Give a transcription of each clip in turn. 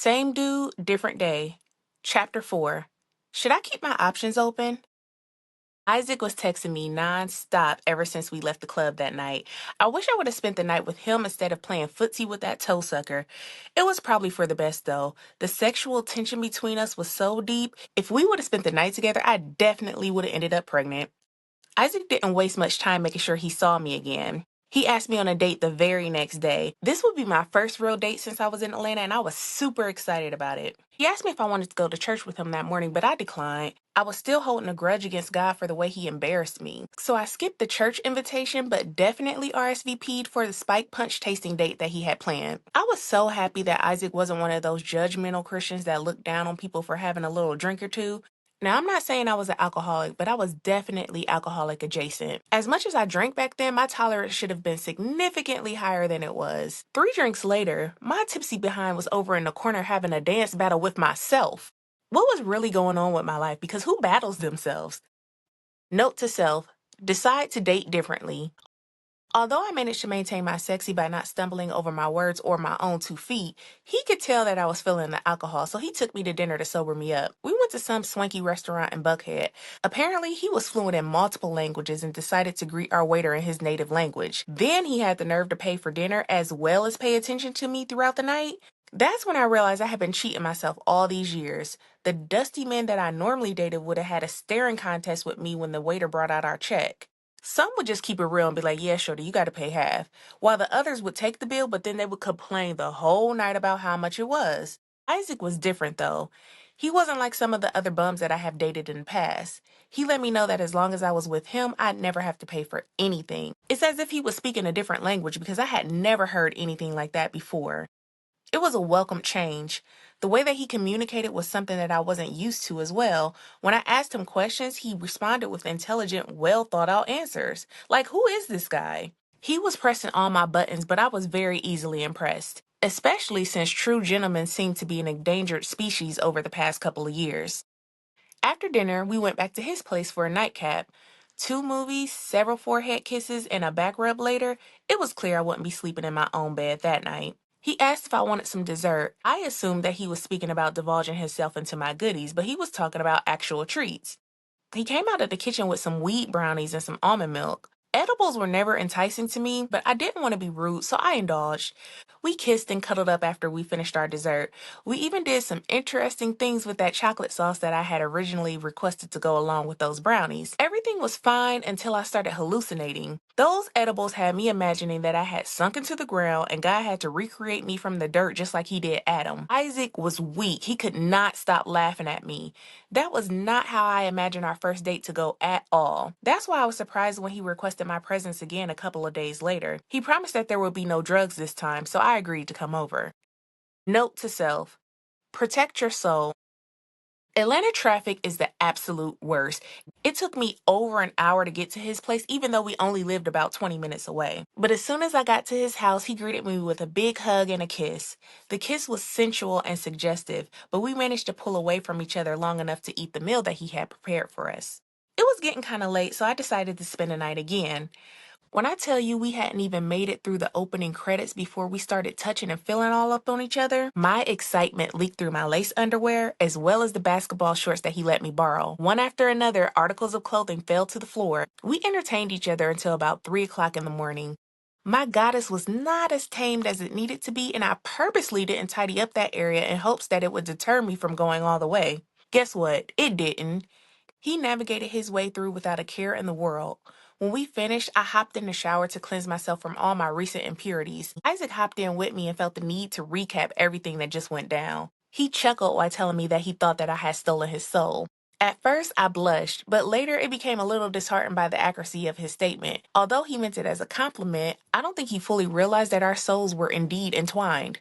Same dude, different day. Chapter 4. Should I keep my options open? Isaac was texting me nonstop ever since we left the club that night. I wish I would have spent the night with him instead of playing footsie with that toe sucker. It was probably for the best though. The sexual tension between us was so deep. If we would have spent the night together, I definitely would have ended up pregnant. Isaac didn't waste much time making sure he saw me again. He asked me on a date the very next day. This would be my first real date since I was in Atlanta, and I was super excited about it. He asked me if I wanted to go to church with him that morning, but I declined. I was still holding a grudge against God for the way he embarrassed me. So I skipped the church invitation, but definitely RSVP'd for the spike punch tasting date that he had planned. I was so happy that Isaac wasn't one of those judgmental Christians that look down on people for having a little drink or two. Now, I'm not saying I was an alcoholic, but I was definitely alcoholic adjacent. As much as I drank back then, my tolerance should have been significantly higher than it was. 3 drinks later, my tipsy behind was over in the corner having a dance battle with myself. What was really going on with my life? Because who battles themselves? Note to self, decide to date differently. Although I managed to maintain my sexy by not stumbling over my words or my own 2 feet, he could tell that I was feeling the alcohol, so he took me to dinner to sober me up. We went to some swanky restaurant in Buckhead. Apparently, he was fluent in multiple languages and decided to greet our waiter in his native language. Then he had the nerve to pay for dinner as well as pay attention to me throughout the night. That's when I realized I had been cheating myself all these years. The dusty men that I normally dated would have had a staring contest with me when the waiter brought out our check. Some would just keep it real and be like, yeah, shorty, you got to pay half. While the others would take the bill, but then they would complain the whole night about how much it was. Isaac was different, though. He wasn't like some of the other bums that I have dated in the past. He let me know that as long as I was with him, I'd never have to pay for anything. It's as if he was speaking a different language because I had never heard anything like that before. It was a welcome change. The way that he communicated was something that I wasn't used to as well. When I asked him questions, he responded with intelligent, well thought out answers. Like, who is this guy? He was pressing all my buttons, but I was very easily impressed, especially since true gentlemen seem to be an endangered species over the past couple of years. After dinner, we went back to his place for a nightcap. 2 movies, several forehead kisses, and a back rub later, it was clear I wouldn't be sleeping in my own bed that night. He asked if I wanted some dessert. I assumed that he was speaking about divulging himself into my goodies, but he was talking about actual treats. He came out of the kitchen with some wheat brownies and some almond milk. Edibles were never enticing to me, but I didn't want to be rude, so I indulged. We kissed and cuddled up after we finished our dessert. We even did some interesting things with that chocolate sauce that I had originally requested to go along with those brownies. Everything was fine until I started hallucinating. Those edibles had me imagining that I had sunk into the ground and God had to recreate me from the dirt just like he did Adam. Isaac was weak. He could not stop laughing at me. That was not how I imagined our first date to go at all. That's why I was surprised when he requested my presence again a couple of days later. He promised that there would be no drugs this time, so I agreed to come over. Note to self, protect your soul. Atlanta traffic is the absolute worst. It took me over an hour to get to his place, even though we only lived about 20 minutes away. But as soon as I got to his house, he greeted me with a big hug and a kiss. The kiss was sensual and suggestive, but we managed to pull away from each other long enough to eat the meal that he had prepared for us. It was getting kind of late, so I decided to spend the night again. When I tell you we hadn't even made it through the opening credits before we started touching and feeling all up on each other, my excitement leaked through my lace underwear as well as the basketball shorts that he let me borrow. One after another, articles of clothing fell to the floor. We entertained each other until about 3 o'clock in the morning. My goddess was not as tamed as it needed to be, and I purposely didn't tidy up that area in hopes that it would deter me from going all the way. Guess what? It didn't. He navigated his way through without a care in the world. When we finished, I hopped in the shower to cleanse myself from all my recent impurities. Isaac hopped in with me and felt the need to recap everything that just went down. He chuckled while telling me that he thought that I had stolen his soul. At first, I blushed, but later it became a little disheartened by the accuracy of his statement. Although he meant it as a compliment, I don't think he fully realized that our souls were indeed entwined.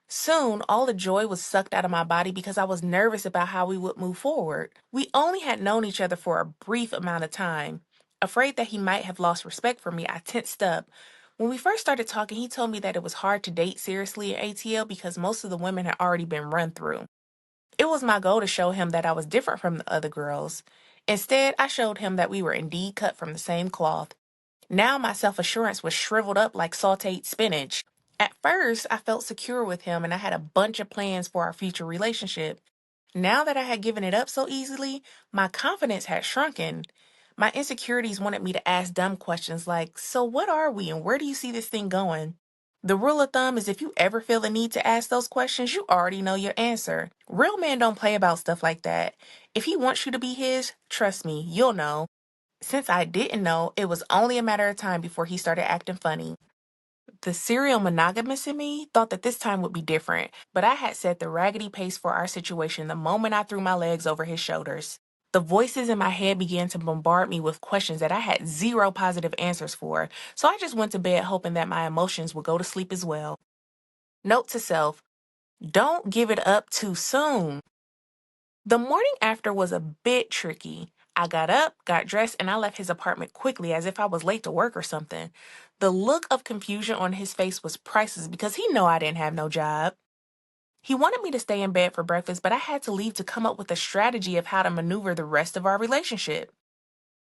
Soon, all the joy was sucked out of my body because I was nervous about how we would move forward. We only had known each other for a brief amount of time. Afraid that he might have lost respect for me, I tensed up. When we first started talking, he told me that it was hard to date seriously in ATL because most of the women had already been run through. It was my goal to show him that I was different from the other girls. Instead, I showed him that we were indeed cut from the same cloth. Now my self-assurance was shriveled up like sauteed spinach. At first, I felt secure with him and I had a bunch of plans for our future relationship. Now that I had given it up so easily, my confidence had shrunken. My insecurities wanted me to ask dumb questions like, so what are we and where do you see this thing going? The rule of thumb is if you ever feel the need to ask those questions, you already know your answer. Real men don't play about stuff like that. If he wants you to be his, trust me, you'll know. Since I didn't know, it was only a matter of time before he started acting funny. The serial monogamous in me thought that this time would be different, but I had set the raggedy pace for our situation the moment I threw my legs over his shoulders. The voices in my head began to bombard me with questions that I had zero positive answers for, so I just went to bed hoping that my emotions would go to sleep as well. Note to self, don't give it up too soon. The morning after was a bit tricky. I got up, got dressed, and I left his apartment quickly as if I was late to work or something. The look of confusion on his face was priceless because he knew I didn't have no job. He wanted me to stay in bed for breakfast, but I had to leave to come up with a strategy of how to maneuver the rest of our relationship.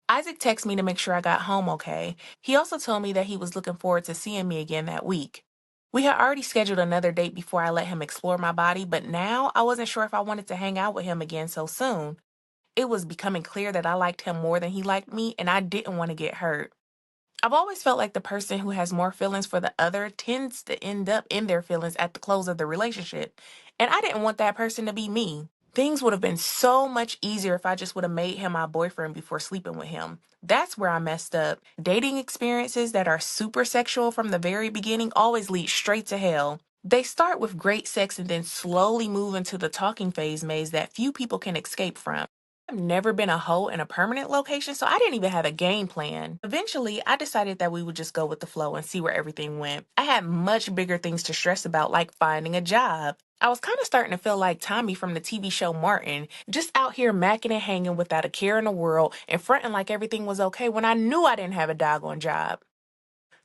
Isaac texted me to make sure I got home okay. He also told me that he was looking forward to seeing me again that week. We had already scheduled another date before I let him explore my body, but now I wasn't sure if I wanted to hang out with him again so soon. It was becoming clear that I liked him more than he liked me, and I didn't want to get hurt. I've always felt like the person who has more feelings for the other tends to end up in their feelings at the close of the relationship, and I didn't want that person to be me. Things would have been so much easier if I just would have made him my boyfriend before sleeping with him. That's where I messed up. Dating experiences that are super sexual from the very beginning always lead straight to hell. They start with great sex and then slowly move into the talking phase maze that few people can escape from. I've never been a hoe in a permanent location, so I didn't even have a game plan. Eventually, I decided that we would just go with the flow and see where everything went. I had much bigger things to stress about, like finding a job. I was kind of starting to feel like Tommy from the TV show Martin, just out here macking and hanging without a care in the world and fronting like everything was okay when I knew I didn't have a doggone job.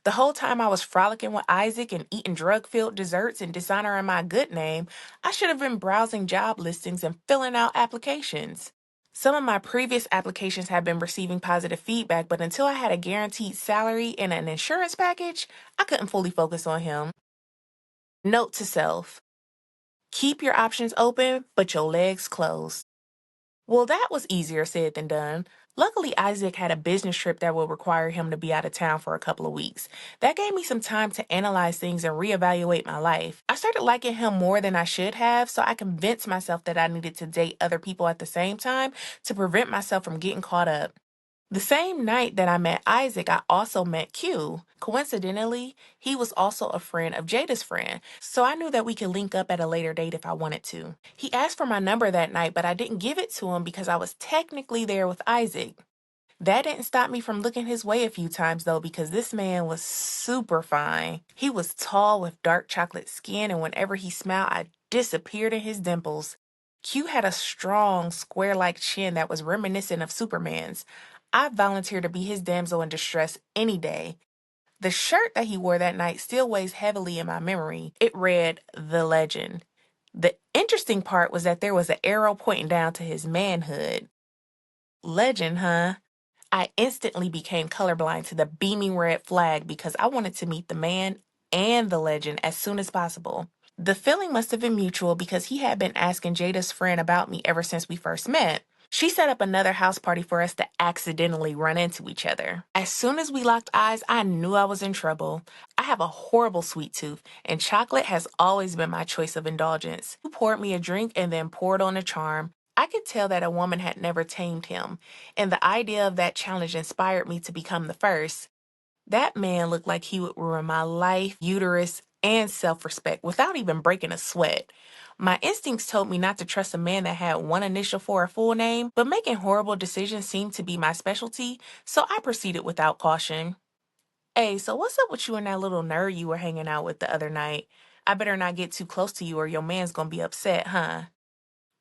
The whole time I was frolicking with Isaac and eating drug-filled desserts and dishonoring my good name, I should have been browsing job listings and filling out applications. Some of my previous applications had been receiving positive feedback, but until I had a guaranteed salary and an insurance package, I couldn't fully focus on him. Note to self, keep your options open, but your legs closed. Well, that was easier said than done. Luckily, Isaac had a business trip that would require him to be out of town for a couple of weeks. That gave me some time to analyze things and reevaluate my life. I started liking him more than I should have, so I convinced myself that I needed to date other people at the same time to prevent myself from getting caught up. The same night that I met Isaac, I also met Q. Coincidentally, he was also a friend of Jada's friend, so I knew that we could link up at a later date if I wanted to. He asked for my number that night, but I didn't give it to him because I was technically there with Isaac. That didn't stop me from looking his way a few times though, because this man was super fine. He was tall with dark chocolate skin, and whenever he smiled, I disappeared in his dimples. Q had a strong, square like chin that was reminiscent of Superman's. I volunteered to be his damsel in distress any day. The shirt that he wore that night still weighs heavily in my memory. It read, The Legend. The interesting part was that there was an arrow pointing down to his manhood. Legend, huh? I instantly became colorblind to the beaming red flag because I wanted to meet the man and the legend as soon as possible. The feeling must have been mutual because he had been asking Jada's friend about me ever since we first met. She set up another house party for us to accidentally run into each other. As soon as we locked eyes, I knew I was in trouble. I have a horrible sweet tooth, and chocolate has always been my choice of indulgence. He poured me a drink and then poured on a charm. I could tell that a woman had never tamed him, and the idea of that challenge inspired me to become the first. That man looked like he would ruin my life, uterus, and self respect without even breaking a sweat. My instincts told me not to trust a man that had one initial for a full name, but making horrible decisions seemed to be my specialty, so I proceeded without caution. Hey, so what's up with you and that little nerd you were hanging out with the other night? I better not get too close to you or your man's gonna be upset, huh?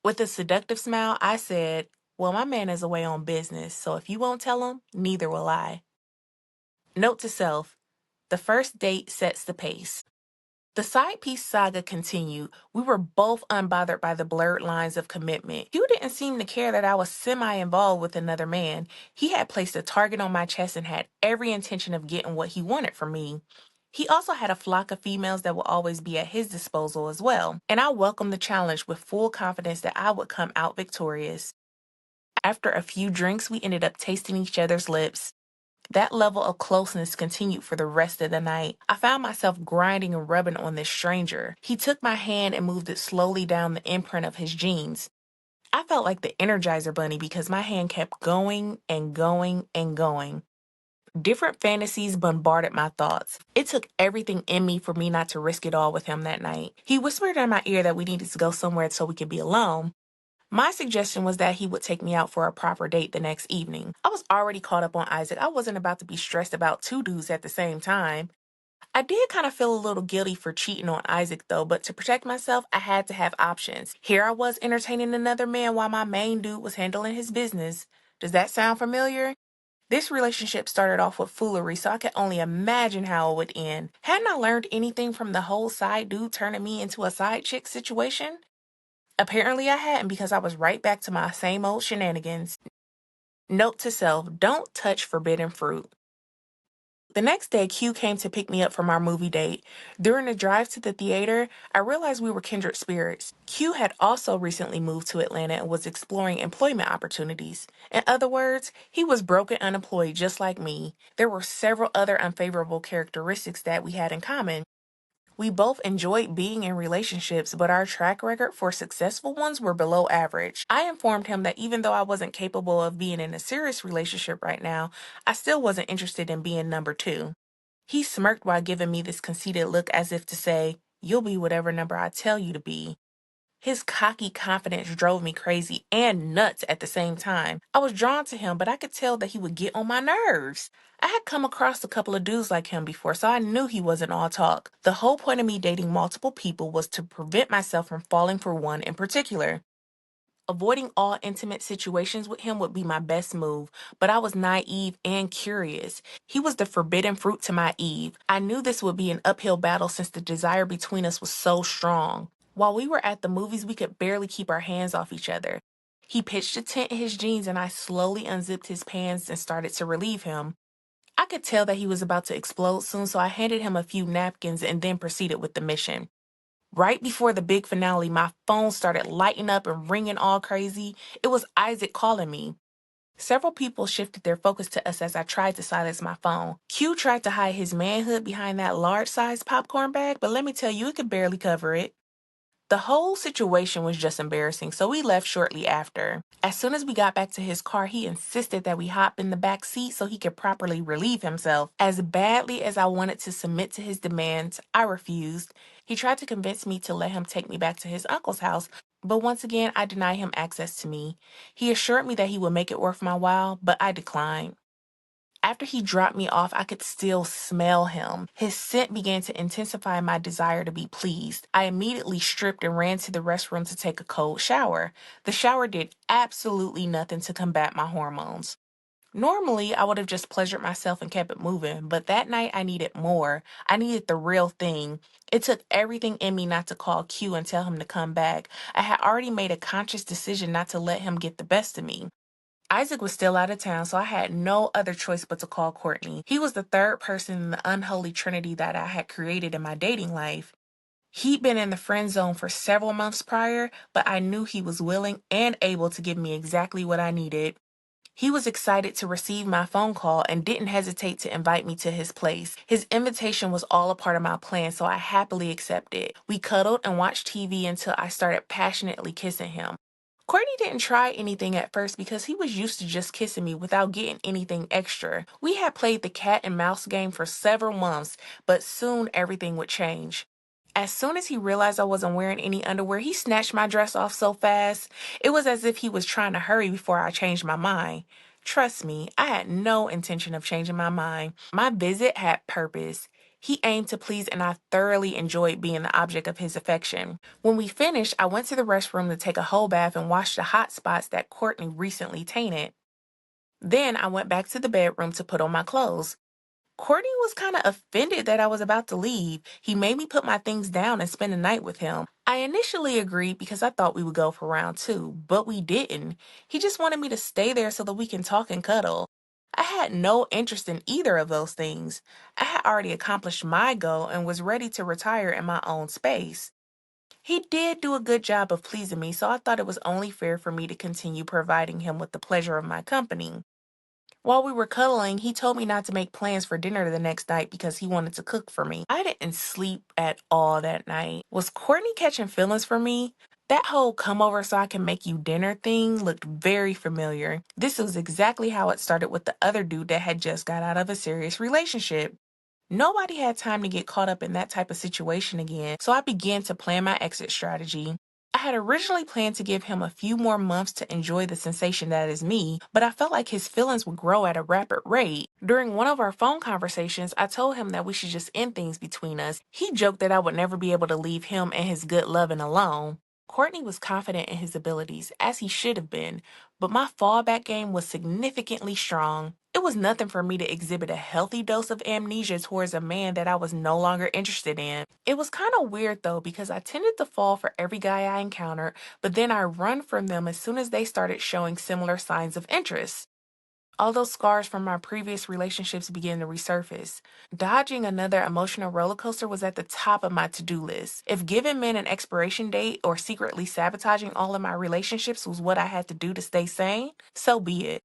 With a seductive smile, I said, well, my man is away on business, so if you won't tell him, neither will I. Note to self, the first date sets the pace. The side piece saga continued. We were both unbothered by the blurred lines of commitment. Hugh didn't seem to care that I was semi-involved with another man. He had placed a target on my chest and had every intention of getting what he wanted from me. He also had a flock of females that would always be at his disposal as well, and I welcomed the challenge with full confidence that I would come out victorious. After a few drinks, we ended up tasting each other's lips. That level of closeness continued for the rest of the night. I found myself grinding and rubbing on this stranger. He took my hand and moved it slowly down the imprint of his jeans. I felt like the Energizer Bunny because my hand kept going and going and going. Different fantasies bombarded my thoughts. It took everything in me for me not to risk it all with him that night. He whispered in my ear that we needed to go somewhere so we could be alone. My suggestion was that he would take me out for a proper date the next evening. I was already caught up on Isaac. I wasn't about to be stressed about two dudes at the same time. I did kind of feel a little guilty for cheating on Isaac though, but to protect myself, I had to have options. Here I was entertaining another man while my main dude was handling his business. Does that sound familiar? This relationship started off with foolery, so I could only imagine how it would end. Hadn't I learned anything from the whole side dude turning me into a side chick situation? Apparently I hadn't because I was right back to my same old shenanigans. Note to self, don't touch forbidden fruit. The next day, Q came to pick me up from our movie date. During the drive to the theater, I realized we were kindred spirits. Q had also recently moved to Atlanta and was exploring employment opportunities. In other words, he was broke and unemployed just like me. There were several other unfavorable characteristics that we had in common. We both enjoyed being in relationships, but our track record for successful ones were below average. I informed him that even though I wasn't capable of being in a serious relationship right now, I still wasn't interested in being number two. He smirked while giving me this conceited look as if to say, "You'll be whatever number I tell you to be." His cocky confidence drove me crazy and nuts at the same time. I was drawn to him, but I could tell that he would get on my nerves. I had come across a couple of dudes like him before, so I knew he wasn't all talk. The whole point of me dating multiple people was to prevent myself from falling for one in particular. Avoiding all intimate situations with him would be my best move, but I was naive and curious. He was the forbidden fruit to my Eve. I knew this would be an uphill battle since the desire between us was so strong. While we were at the movies, we could barely keep our hands off each other. He pitched a tent in his jeans and I slowly unzipped his pants and started to relieve him. I could tell that he was about to explode soon, so I handed him a few napkins and then proceeded with the mission. Right before the big finale, my phone started lighting up and ringing all crazy. It was Isaac calling me. Several people shifted their focus to us as I tried to silence my phone. Q tried to hide his manhood behind that large-sized popcorn bag, but let me tell you, it could barely cover it. The whole situation was just embarrassing, so we left shortly after. As soon as we got back to his car, he insisted that we hop in the back seat so he could properly relieve himself. As badly as I wanted to submit to his demands, I refused. He tried to convince me to let him take me back to his uncle's house, but once again, I denied him access to me. He assured me that he would make it worth my while, but I declined. After he dropped me off, I could still smell him. His scent began to intensify my desire to be pleased. I immediately stripped and ran to the restroom to take a cold shower. The shower did absolutely nothing to combat my hormones. Normally, I would have just pleasured myself and kept it moving, but that night I needed more. I needed the real thing. It took everything in me not to call Q and tell him to come back. I had already made a conscious decision not to let him get the best of me. Isaac was still out of town, so I had no other choice but to call Courtney. He was the third person in the unholy trinity that I had created in my dating life. He'd been in the friend zone for several months prior, but I knew he was willing and able to give me exactly what I needed. He was excited to receive my phone call and didn't hesitate to invite me to his place. His invitation was all a part of my plan, so I happily accepted. We cuddled and watched TV until I started passionately kissing him. Courtney didn't try anything at first because he was used to just kissing me without getting anything extra. We had played the cat and mouse game for several months, but soon everything would change. As soon as he realized I wasn't wearing any underwear, he snatched my dress off so fast. It was as if he was trying to hurry before I changed my mind. Trust me, I had no intention of changing my mind. My visit had purpose. He aimed to please, and I thoroughly enjoyed being the object of his affection. When we finished, I went to the restroom to take a whole bath and wash the hot spots that Courtney recently tainted. Then I went back to the bedroom to put on my clothes. Courtney was kind of offended that I was about to leave. He made me put my things down and spend the night with him. I initially agreed because I thought we would go for round two, but we didn't. He just wanted me to stay there so that we can talk and cuddle. I had no interest in either of those things. I had already accomplished my goal and was ready to retire in my own space. He did do a good job of pleasing me, so I thought it was only fair for me to continue providing him with the pleasure of my company. While we were cuddling, he told me not to make plans for dinner the next night because he wanted to cook for me. I didn't sleep at all that night. Was Courtney catching feelings for me? That whole come over so I can make you dinner thing looked very familiar. This was exactly how it started with the other dude that had just got out of a serious relationship. Nobody had time to get caught up in that type of situation again, so I began to plan my exit strategy. I had originally planned to give him a few more months to enjoy the sensation that is me, but I felt like his feelings would grow at a rapid rate. During one of our phone conversations, I told him that we should just end things between us. He joked that I would never be able to leave him and his good loving alone. Courtney was confident in his abilities, as he should have been, but my fallback game was significantly strong. It was nothing for me to exhibit a healthy dose of amnesia towards a man that I was no longer interested in. It was kind of weird though, because I tended to fall for every guy I encountered, but then I run from them as soon as they started showing similar signs of interest. All those scars from my previous relationships began to resurface. Dodging another emotional roller coaster was at the top of my to-do list. If giving men an expiration date or secretly sabotaging all of my relationships was what I had to do to stay sane, so be it.